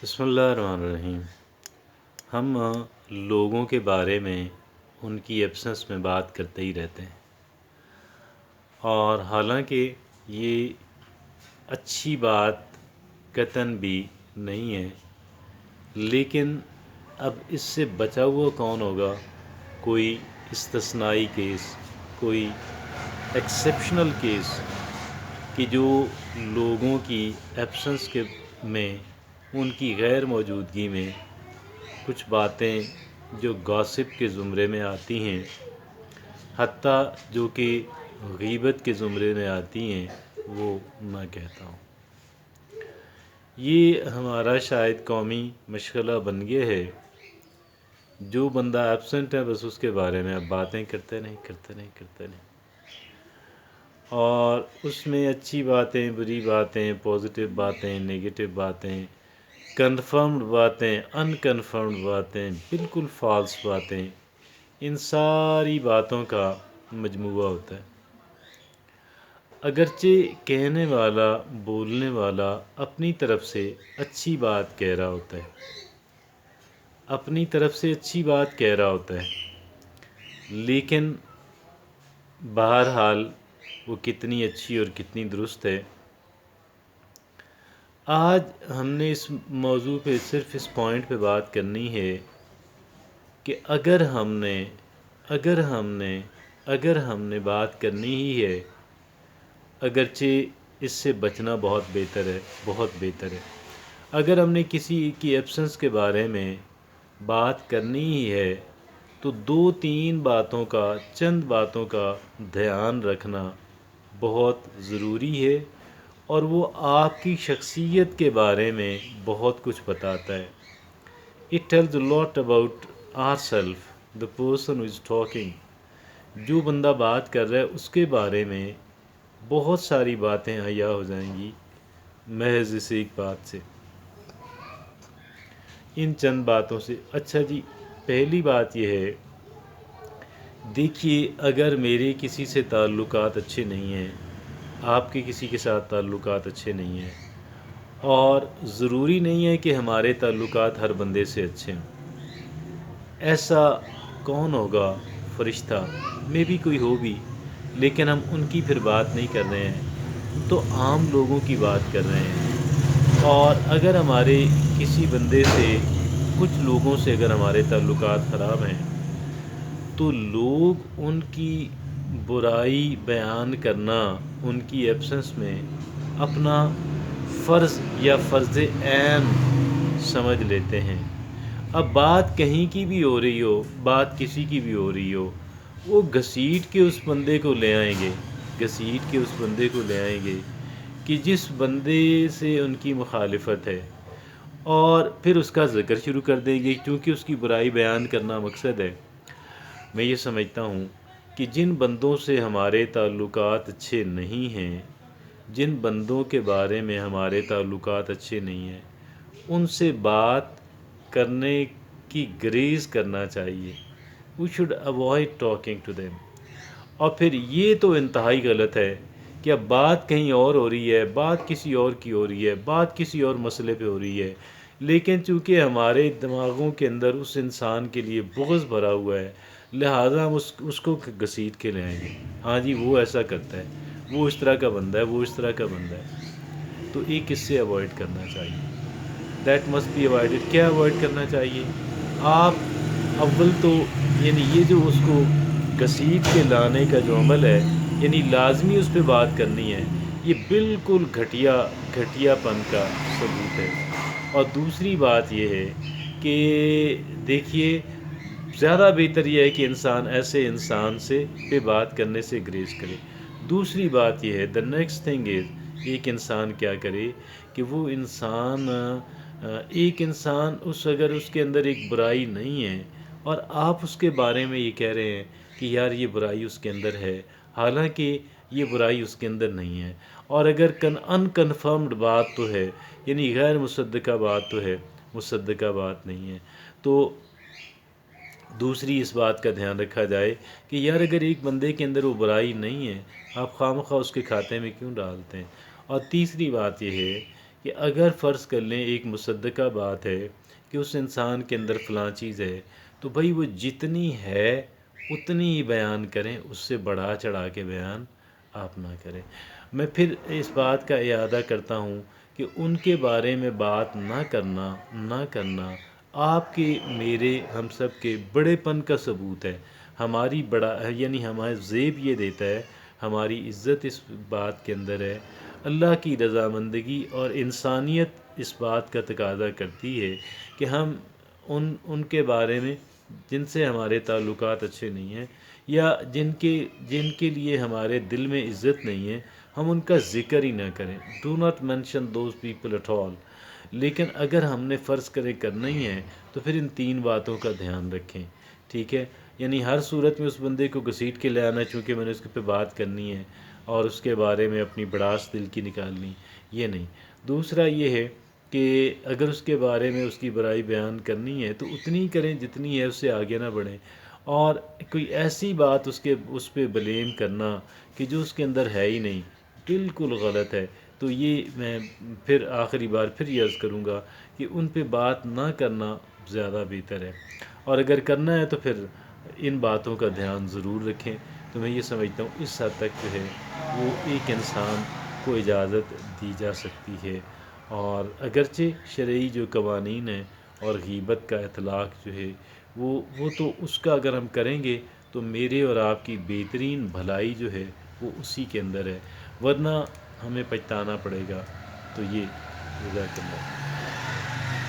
بسم اللہ الرحمن الرحیم۔ ہم لوگوں کے بارے میں ان کی ایبسنس میں بات کرتے ہی رہتے ہیں، اور حالانکہ یہ اچھی بات قطعاً بھی نہیں ہے، لیکن اب اس سے بچا ہوا کون ہوگا؟ کوئی استثنائی کیس، کوئی ایکسیپشنل کیس کہ جو لوگوں کی ایبسنس کے میں، ان کی غیر موجودگی میں کچھ باتیں جو گاسپ کے زمرے میں آتی ہیں، حتیٰ جو کہ غیبت کے زمرے میں آتی ہیں، وہ میں کہتا ہوں۔ یہ ہمارا شاید قومی مشغلہ بن گیا ہے، جو بندہ ایبسنٹ ہے بس اس کے بارے میں اب باتیں کرتے نہیں، اور اس میں اچھی باتیں، بری باتیں، پازیٹیو باتیں، نیگیٹو باتیں، کنفرمڈ باتیں، ان کنفرمڈ باتیں، بالکل فالس باتیں، ان ساری باتوں کا مجموعہ ہوتا ہے۔ اگرچہ کہنے والا، بولنے والا اپنی طرف سے اچھی بات کہہ رہا ہوتا ہے، اپنی طرف سے اچھی بات کہہ رہا ہوتا ہے، لیکن بہرحال وہ کتنی اچھی اور کتنی درست ہے، آج ہم نے اس موضوع پہ صرف اس پوائنٹ پہ بات کرنی ہے کہ اگر ہم نے بات کرنی ہی ہے، اگرچہ اس سے بچنا بہت بہتر ہے، اگر ہم نے کسی کی ایبسنس کے بارے میں بات کرنی ہی ہے تو چند باتوں کا دھیان رکھنا بہت ضروری ہے، اور وہ آپ کی شخصیت کے بارے میں بہت کچھ بتاتا ہے۔ It tells a lot about ourselves, the person who is talking۔ جو بندہ بات کر رہا ہے اس کے بارے میں بہت ساری باتیں عیاں ہو جائیں گی محض اس ایک بات سے، ان چند باتوں سے۔ اچھا جی، پہلی بات یہ ہے، دیکھیے، اگر میرے کسی سے تعلقات اچھے نہیں ہیں، آپ کے کسی کے ساتھ تعلقات اچھے نہیں ہیں، اور ضروری نہیں ہے کہ ہمارے تعلقات ہر بندے سے اچھے ہوں، ایسا کون ہوگا؟ فرشتہ میں بھی کوئی ہو بھی، لیکن ہم ان کی پھر بات نہیں کر رہے ہیں، تو عام لوگوں کی بات کر رہے ہیں۔ اور اگر ہمارے کسی بندے سے، کچھ لوگوں سے اگر ہمارے تعلقات خراب ہیں، تو لوگ ان کی برائی بیان کرنا ان کی ایبسنس میں اپنا فرض یا فرض عین سمجھ لیتے ہیں۔ اب بات کہیں کی بھی ہو رہی ہو، بات کسی کی بھی ہو رہی ہو، وہ گھسیٹ کے اس بندے کو لے آئیں گے کہ جس بندے سے ان کی مخالفت ہے، اور پھر اس کا ذکر شروع کر دیں گے، کیونکہ اس کی برائی بیان کرنا مقصد ہے۔ میں یہ سمجھتا ہوں کہ جن بندوں سے ہمارے تعلقات اچھے نہیں ہیں، جن بندوں کے بارے میں ہمارے تعلقات اچھے نہیں ہیں، ان سے بات کرنے کی گریز کرنا چاہیے۔ We should avoid talking to them۔ اور پھر یہ تو انتہائی غلط ہے کہ اب بات کہیں اور ہو رہی ہے، بات کسی اور کی ہو رہی ہے، بات کسی اور مسئلے پہ ہو رہی ہے، لیکن چونکہ ہمارے دماغوں کے اندر اس انسان کے لیے بغض بھرا ہوا ہے، لہٰذا ہم اس کو گھسیٹ کے لے آئیں گے۔ ہاں جی، وہ ایسا کرتا ہے، وہ اس طرح کا بندہ ہے، وہ اس طرح کا بندہ ہے، تو ایک اس سے اوائڈ کرنا چاہیے۔ That must be avoided. کیا اوائڈ کرنا چاہیے؟ آپ اول تو یعنی یہ جو اس کو گھسیٹ کے لانے کا جو عمل ہے، یعنی لازمی اس پہ بات کرنی ہے، یہ بالکل گھٹیا پن کا ثبوت ہے۔ اور دوسری بات یہ ہے کہ دیکھیے، زیادہ بہتر یہ ہے کہ انسان ایسے انسان سے پہ بات کرنے سے گریز کرے۔ دوسری بات یہ ہے، the next thing is، ایک انسان کیا کرے کہ وہ انسان اگر اس کے اندر ایک برائی نہیں ہے، اور آپ اس کے بارے میں یہ کہہ رہے ہیں کہ یار یہ برائی اس کے اندر ہے، حالانکہ یہ برائی اس کے اندر نہیں ہے، اور اگر انکنفرمڈ بات تو ہے، یعنی غیر مصدقہ بات تو ہے، مصدقہ بات نہیں ہے، تو دوسری اس بات کا دھیان رکھا جائے کہ یار اگر ایک بندے کے اندر وہ برائی نہیں ہے، آپ خواہ مخواہ اس کے کھاتے میں کیوں ڈالتے ہیں؟ اور تیسری بات یہ ہے کہ اگر فرض کر لیں ایک مصدقہ بات ہے کہ اس انسان کے اندر فلاں چیز ہے، تو بھائی وہ جتنی ہے اتنی ہی بیان کریں، اس سے بڑھا چڑھا کے بیان آپ نہ کریں۔ میں پھر اس بات کا اعادہ کرتا ہوں کہ ان کے بارے میں بات نہ کرنا آپ کے، میرے، ہم سب کے بڑے پن کا ثبوت ہے۔ ہماری بڑا یعنی ہمارا زیب یہ دیتا ہے، ہماری عزت اس بات کے اندر ہے، اللہ کی رضامندگی اور انسانیت اس بات کا تقاضا کرتی ہے کہ ہم ان کے بارے میں جن سے ہمارے تعلقات اچھے نہیں ہیں، یا جن کے لیے ہمارے دل میں عزت نہیں ہے، ہم ان کا ذکر ہی نہ کریں۔ Do not mention those people at all. لیکن اگر ہم نے فرض کرے کرنا ہی ہے تو پھر ان تین باتوں کا دھیان رکھیں، ٹھیک ہے؟ یعنی ہر صورت میں اس بندے کو گھسیٹ کے لے آنا چونکہ میں نے اس پہ بات کرنی ہے اور اس کے بارے میں اپنی بڑاس دل کی نکالنی، یہ نہیں۔ دوسرا یہ ہے کہ اگر اس کے بارے میں اس کی برائی بیان کرنی ہے تو اتنی کریں جتنی ہے، اس سے آگے نہ بڑھیں۔ اور کوئی ایسی بات اس پہ بلیم کرنا کہ جو اس کے اندر ہے ہی نہیں، بالکل غلط ہے۔ تو یہ میں پھر آخری بار پھر یہ عرض کروں گا کہ ان پہ بات نہ کرنا زیادہ بہتر ہے، اور اگر کرنا ہے تو پھر ان باتوں کا دھیان ضرور رکھیں۔ تو میں یہ سمجھتا ہوں اس حد تک جو ہے وہ ایک انسان کو اجازت دی جا سکتی ہے، اور اگرچہ شرعی جو قوانین ہیں اور غیبت کا اطلاق جو ہے وہ تو اس کا اگر ہم کریں گے تو میرے اور آپ کی بہترین بھلائی جو ہے وہ اسی کے اندر ہے، ورنہ ہمیں پچھتانا پڑے گا۔ تو یہ جزاک اللہ۔